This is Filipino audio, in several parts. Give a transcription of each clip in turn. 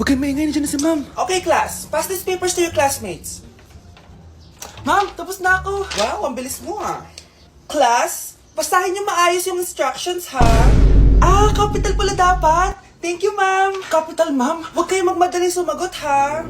Huwag kayong maingay, nandiyan na si ma'am. Okay, class. Pass these papers to your classmates. Ma'am, tapos na ako. Wow, ang bilis mo ah. Class, basahin niyo maayos yung instructions ha. Ah, capital pala dapat. Thank you, ma'am. Capital, ma'am. Huwag kayong magmadaling sumagot ha.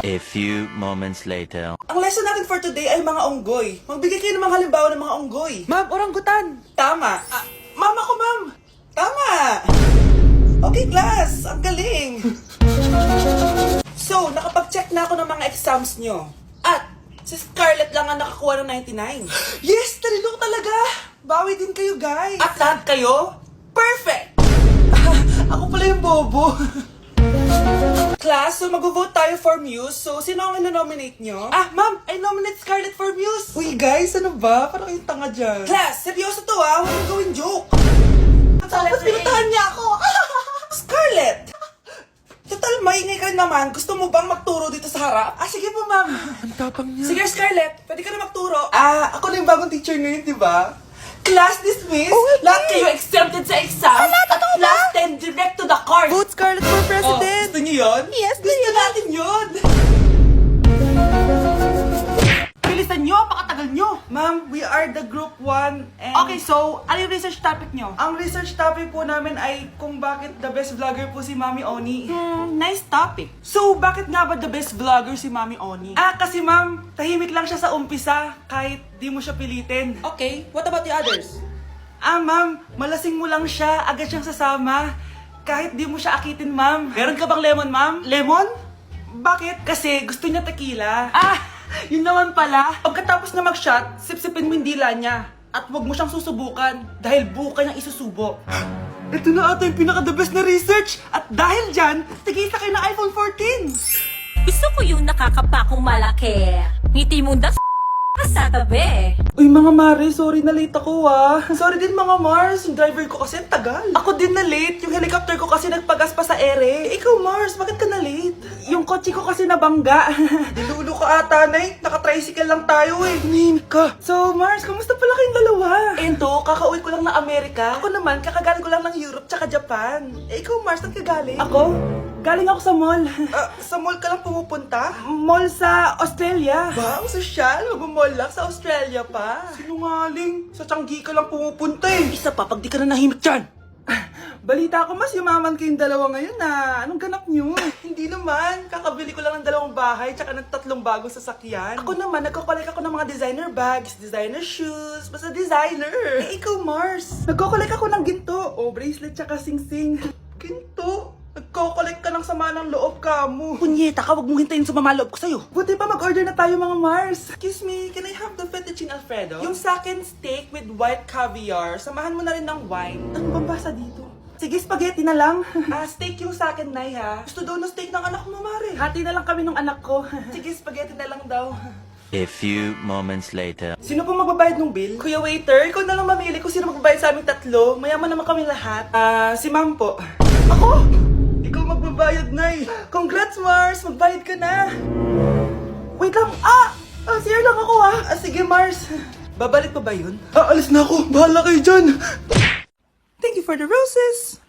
A few moments later. Ang lesson natin for today ay mga unggoy. Magbigay kayo ng mga halimbawa ng mga unggoy. Ma'am, oranggutan. Tama. Ma'am, ako, ma'am. Tama! Okay, class. Ang galing. So, nakapag-check na ako ng mga exams nyo. At, si Scarlett lang ang nakakuha ng 99. Yes, talino talaga. Bawi din kayo, guys. At lahat kayo, perfect! Ako pala yung bobo. Class, so mag-vote tayo for Muse. So, sino ang nominate nyo? Ma'am, I nominate Scarlett for Muse. Uy, guys, ano ba? Parang yung tanga dyan. Class, seryoso to ha. Huwag mong gawin joke. Tapos pinuntahan niya ako. Scarlett! Total, maingay ka naman. Gusto mo bang magturo dito sa harap? Sige po, ma'am. Ang tapang niya. Sige, Scarlett. Pwede ka na magturo. Ako na yung bagong teacher ngayon, di ba? Class dismissed. Lahat kayo exempted sa exam. At class 10 direct to the court. Vote Scarlett for Oh, president. gusto niyo yun? Yes, gusto natin yun. Bilisan nyo, pakatagal nyo. Ma'am, we are the group 1 and... Okay, so, ano yung research topic nyo? Ang research topic po namin ay kung bakit the best vlogger po si Mami Oni. Nice topic. So, bakit nga ba the best vlogger si Mami Oni? Kasi ma'am, tahimik lang siya sa umpisa kahit di mo siya pilitin. Okay, what about the others? Ma'am, malasing mo lang siya, agad siyang sasama. Kahit di mo siya akitin, ma'am. Meron ka bang lemon, ma'am? Lemon? Bakit? Kasi gusto niya tequila. Yun naman pala. Pagkatapos na mag-shot, sipsipin mo yung dila niya. At huwag mo siyang susubukan dahil buka niyang isusubo. Ito na ata yung pinaka-the best na research. At dahil dyan, tigisa kayo ng iPhone 14. Gusto ko yung nakakapakong malaki. Ngiti mo da sa tabi. Uy mga Mare, sorry na late ako Sorry din mga Mars, yung driver ko kasi ang tagal. Ako din na late, yung helicopter ko kasi nagpagas pa sa ere. Ikaw Mars, bakit ka na late? Yung kotse ko kasi nabangga. Dilulo ka ata, Nay. Naka-tricycle lang tayo Nahimik ka. So Mars, kamusta pala kayong dalawa? Ento, kakauwi ko lang ng Amerika. Ako naman, kakagaling ko lang ng Europe tsaka Japan. Ikaw Mars, saan ka galing? Ako? Galing ako sa mall. Sa mall ka lang pumupunta? Mall sa Australia. Ba, ang sosyal? Mag-mall lang sa Australia pa. Sinungaling. Sa Changi ka lang pumupunta Isa pa, pag di ka na nahimik dyan. Balita ko mas yumaman kayong dalawa ngayon Anong ganap nyo? Hindi naman. Kakabili ko lang ng 2 bahay tsaka ng 3 bagong sasakyan. Ako naman, nagko-collect ako ng mga designer bags, designer shoes, basta designer. Ikaw Mars, nagko-collect ako ng ginto. Bracelet tsaka sing-sing. Ginto? Nagko-collect ka ng sama ng loob ka mo. Punyeta ka, huwag mong hintayin sa mamaloob ko sa'yo. Buti pa mag-order na tayo mga Mars. Excuse me, can I have the fettuccine Alfredo? Yung sa akin steak with white caviar. Samahan mo na rin ng wine. Ano bang basa dito? Sige, spaghetti na lang. Steak yung sa akin, Nay, ha? Gusto daw ng steak ng anak mo, Mare. Hati na lang kami ng anak ko. Sige, spaghetti na lang daw. A few moments later. Sino pong magbabayad ng bill? Kuya waiter, ikaw na lang mamili kung sino magbabayad sa aming 3. Mayaman naman kami lahat. Si Ma'am po. Ako? Ikaw magbabayad, Nay. Congrats, Mars. Magbayad ka na. Wait lang. Sir lang ako, sige, Mars. Babalik pa ba yun? Alis na ako. Bahala kayo dyan. Thank you for the roses.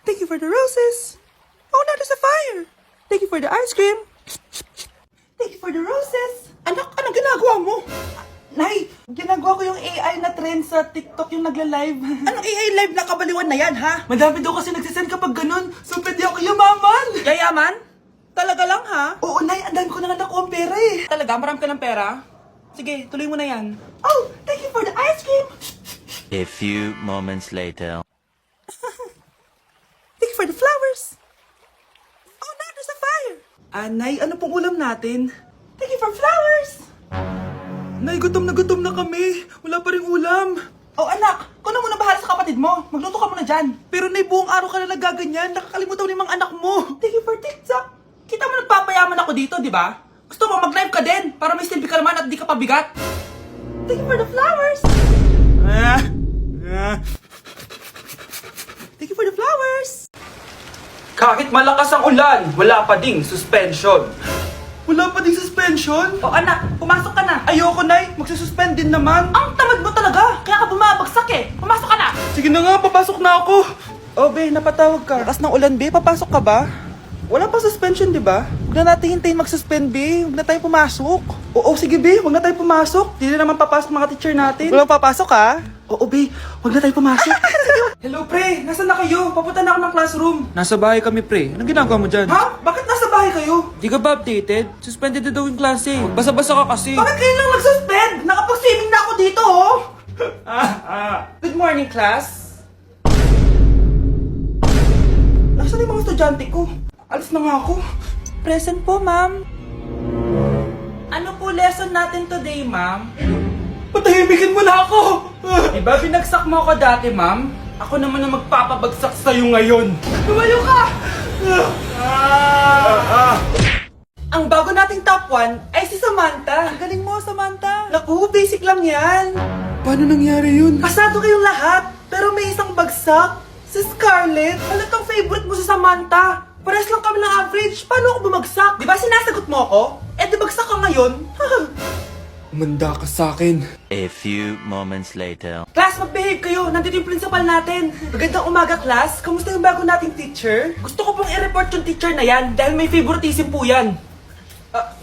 Thank you for the roses. Oh, now there's a fire. Thank you for the ice cream. Thank you for the roses. Anak, anong ginagawa mo? Nay, ginagawa ko yung AI na trend sa TikTok yung nagla-live. Anong AI live na kabaliwan na yan, ha? Madami daw kasi nagsisend kapag ganun. So, pwede ako yumaman. Yayaman? Talaga lang, ha? Oo, Nay, ang dami ko na nga nakuha ang pera Talaga, marami ka ng pera? Sige, tuloy mo na yan. Oh, thank you for the ice cream. A few moments later. Thank you for the flowers. Oh, now there's a fire. Nay, ano pong ulam natin? Thank you for flowers. Nay, gutom na kami. Wala pa rin ulam. Oh, anak, kung na muna bahala sa kapatid mo. Magluto ka muna dyan. Pero Nay, buong araw ka na nagaganyan. Nakakalimutan mo yung mga anak mo. Thank you for TikTok. Kita mo nagpapayaman ako dito, di ba? Gusto mo mag-live ka din para may silbi ka naman at di ka pabigat. Thank you for the flowers. Thank you for the flowers. Kahit malakas ang ulan, wala pa ding suspension. Wala pa ding suspension? O anak, pumasok ka na. Ayoko, Nay. Magsususpend din naman. Ang tamad mo talaga, kaya ka bumabagsak eh. Pumasok ka na. Sige na nga, papasok na ako. Oh, be, napatawag ka. Lakas ng ulan, be. Papasok ka ba? Wala pang suspension, di ba? Huwag na natin hintayin mag-suspend, be. Huwag na tayo pumasok. Oo, sige, be. Huwag na tayo pumasok. Di na naman papasok mga teacher natin. Wala papasok, ha? Oo, be. Huwag na tayo pumasok. Hello, pre. Nasaan na kayo? Papunta na ako ng classroom. Nasa bahay kami, pre. Anong ginagawa mo dyan? Ha? Bakit nasa bahay kayo? Di ka ba updated? Suspended na daw yung klase. Basa-basa ka kasi. Bakit kayo lang nag-suspend? Nakapag-swimming na ako dito, oh. Good morning, class. Nasaan yung mga estudyante ko? Alis na nga ako. Present po, ma'am. Ano po lesson natin today, ma'am? Patahimikin mo na ako! Diba binagsak mo ako dati, ma'am? Ako naman ang magpapabagsak sa'yo ngayon. Lumayo ka! Ang bago nating top 1 ay si Samantha. Ang galing mo, Samantha. Naku, basic lang yan. Paano nangyari yun? Pasado kayong lahat, pero may isang bagsak. Si Scarlett, halatang favorite mo si Samantha. Pares lang kami ng average. Paano ako bumagsak? Di ba sinasagot mo ako? Eh, di bagsak ka ngayon? Umanda ka sa akin. A few moments later. Class, mag-behave kayo. Nandito yung principal natin. Magandang umaga, class. Kamusta yung bago nating teacher? Gusto ko pong i-report yung teacher na yan dahil may favoritism po yan.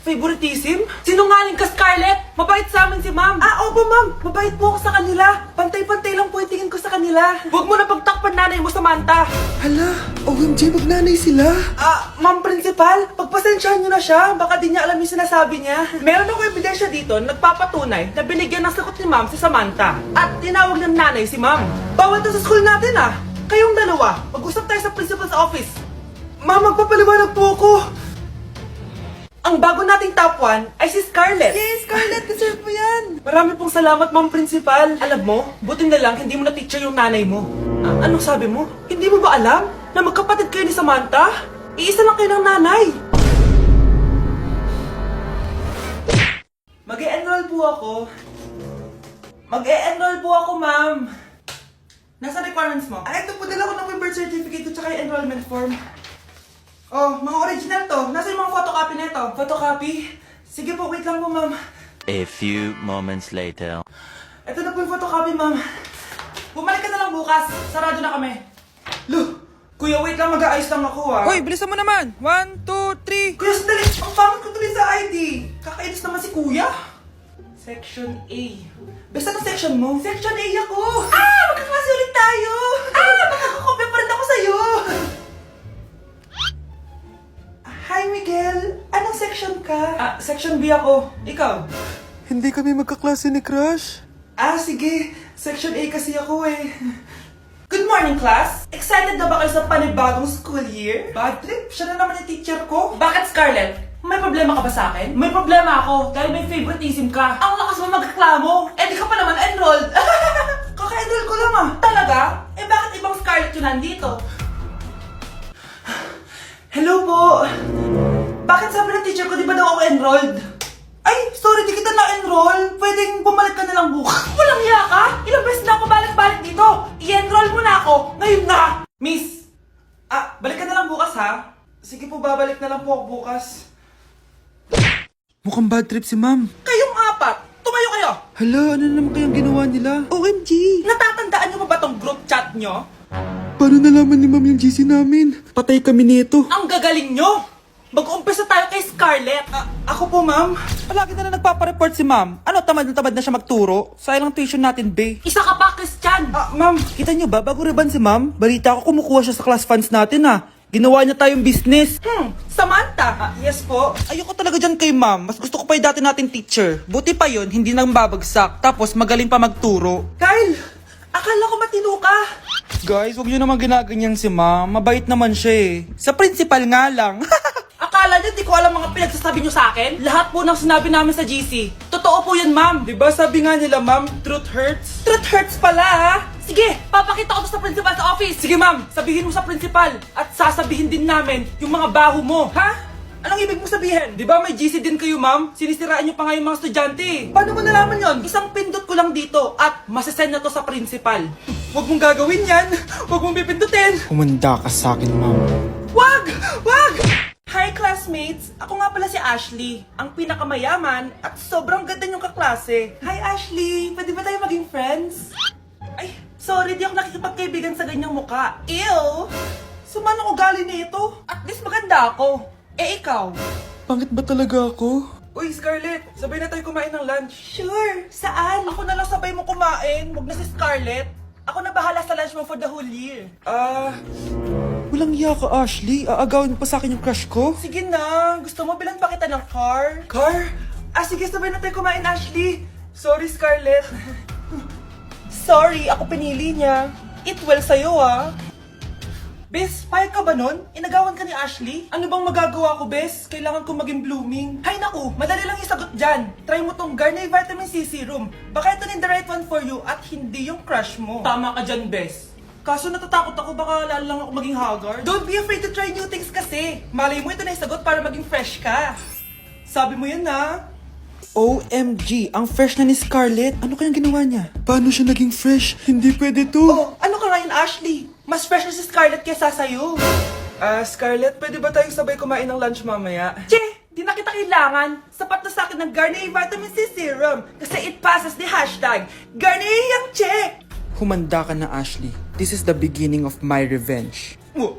Favoritism? Sinungaling ka, Scarlett! Mabait sa amin si ma'am. Opo, ma'am. Mabait po ako sa kanila. Pantay-pantay lang po yung tingin ko sa kanila. Huwag mo na pagtakpan nanay mo, Samantha. Hala, OMG, magnanay sila. Ma'am principal, pagpasensyahan niyo na siya. Baka di niya alam yung sinasabi niya. Meron ako ebidensya dito na nagpapatunay na binigyan ng sagot ni ma'am si Samantha. At tinawag ng nanay si ma'am. Bawal to sa school natin, Kayong dalawa, mag-usap tayo sa principal's office. Ma'am, magpapaliwanag po ako. Ang bago nating top 1 ay si Scarlett. Yes, Scarlett, deserve mo yan. Marami pong salamat, ma'am principal. Alam mo, buti na lang hindi mo na teacher yung nanay mo. Anong sabi mo? Hindi mo ba alam na magkapatid kayo ni Samantha? Iisa lang kayo ng nanay. Mag-e-enroll po ako. Mag-e-enroll po ako, ma'am. Nasa requirements mo? Ito po, dala ko na po yung birth certificate at saka yung enrollment form. Oh, mga original to. Nasa yung mga photocopy nito? Photocopy? Sige po, wait lang po, ma'am. A few moments later. Ito na po yung photocopy, ma'am. Bumalik ka na lang bukas. Sarado na kami. Lo, kuya, wait lang. Mag-aayos lang ako, Hoy, bilisan mo naman. 1, 2, 3. Kuya, sandali. Ang pangit ko tuloy sa ID. Kakainis naman si kuya. Section A. Basta ng section mo? Section A ako. Magkaklase ulit tayo. Makakakopya pa rin ako sa'yo. Hi, Miguel. Anong section ka? Section B ako. Ikaw? Hindi kami magkaklase ni Crush. Sige. Section A kasi ako eh. Good morning, class! Excited na ba kayo sa panibagong school year? Bad trip? Siya na naman yung teacher ko. Bakit, Scarlett? May problema ka ba sa akin? May problema ako dahil may favoritism ka. Ang lakas mo magreklamo. Di ka pa naman enrolled. Kaka-enroll ko lang Talaga? Bakit ibang Scarlett yun nandito? Hello po! Bakit sabi ng teacher ko, di ba daw ako enrolled? Ay, sorry, di kita na-enroll. Pwedeng bumalik ka na lang bukas. Walang hiya ka? Ilang beses na ako balik-balik dito. I-enroll mo na ako. Ngayon na! Miss! Balik ka na lang bukas, ha? Sige po, babalik na lang po ako bukas. Mukhang bad trip si ma'am. Kayong apat, tumayo kayo! Hala, ano naman kayang ginawa nila? OMG! Natatandaan niyo pa ba tong group chat niyo? Paano nalaman ni ma'am yung GC namin? Patay kami nito. Ang gagaling nyo! Mag-umpisa tayo kay Scarlett. Ako po, ma'am. Palagi na napapa-report si ma'am. Ano, tamad na siya magturo? Sayang tuition natin, be. Isa ka pa, Christian! Ma'am, kita niyo ba, bago riban si ma'am, balita ko kumukuha siya sa class funds natin, Ginawa niya tayong business. Samantha! Yes po. Ayoko talaga dyan kay ma'am. Mas gusto ko pa yung dati nating teacher. Buti pa yun, hindi nang babagsak. Tapos magaling pa magturo. Kyle! Akala ko matino ka! Guys, huwag niyo naman ginaganyan si ma'am. Mabait naman siya eh. Sa principal nga lang. Akala niyo di ko alam mga pinagsasabi niyo sa akin? Lahat po ng sinabi namin sa GC. Totoo po yan, ma'am. Diba sabi nga nila ma'am, truth hurts? Truth hurts pala, ha? Sige, papakita ko to sa principal sa office. Sige, ma'am. Sabihin mo sa principal. At sasabihin din namin yung mga baho mo. Ha? Anong ibig mo sabihin? Di ba may GC din kayo ma'am? Sinisiraan niyo pa nga yung mga estudyante. Paano mo nalaman yon? Isang pindot ko lang dito at masasend na to sa principal. Huwag mong gagawin yan. Huwag mong pipindutin. Kumanda ka sa akin, ma'am. Wag! Wag! Hi, classmates! Ako nga pala si Ashley, ang pinakamayaman at sobrang ganda niyong kaklase. Hi, Ashley! Pwede ba tayo maging friends? Ay, Sorry, di ako nakikipagkaibigan sa ganyang muka. Ew! Sumanong ugali nito. At least maganda ako. Eh, ikaw? Pangit ba talaga ako? Uy, Scarlett, sabay na tayo kumain ng lunch. Sure, saan? Ako na lang sabay mo kumain. Huwag na si Scarlett. Ako na bahala sa lunch mo for the whole year. Walang iya ka, Ashley. Aagawin mo pa sa akin yung crush ko. Sige na. Gusto mo bilan pa kita ng car? Car? Sige, sabay na tayo kumain, Ashley. Sorry, Scarlett. Sorry, ako pinili niya. Eat well sa'yo, ah. Bes, payag ka ba nun? Inagawan ka ni Ashley? Ano bang magagawa ko, Bes? Kailangan ko maging blooming. Hay naku, madali lang isagot dyan. Try mo tong Garnier Vitamin C Serum. Baka ito na the right one for you at hindi yung crush mo. Tama ka dyan, Bes. Kaso natatakot ako, baka lalo lang ako maging haggard. Don't be afraid to try new things kasi. Malay mo ito na isagot para maging fresh ka. Sabi mo yun, na. OMG, ang fresh na ni Scarlett. Ano kayang ginawa niya? Paano siya naging fresh? Hindi pwede to. Oh, ano ka ngayon, Ashley? Mas fresh na si Scarlett kesa sa'yo. Scarlett, pwede ba tayong sabay kumain ng lunch mamaya? Che, di na kita kailangan. Sapat na sa akin ng Garnier Vitamin C Serum. Kasi it passes the hashtag Garnier yang che. Humanda ka na, Ashley. This is the beginning of my revenge. Oh,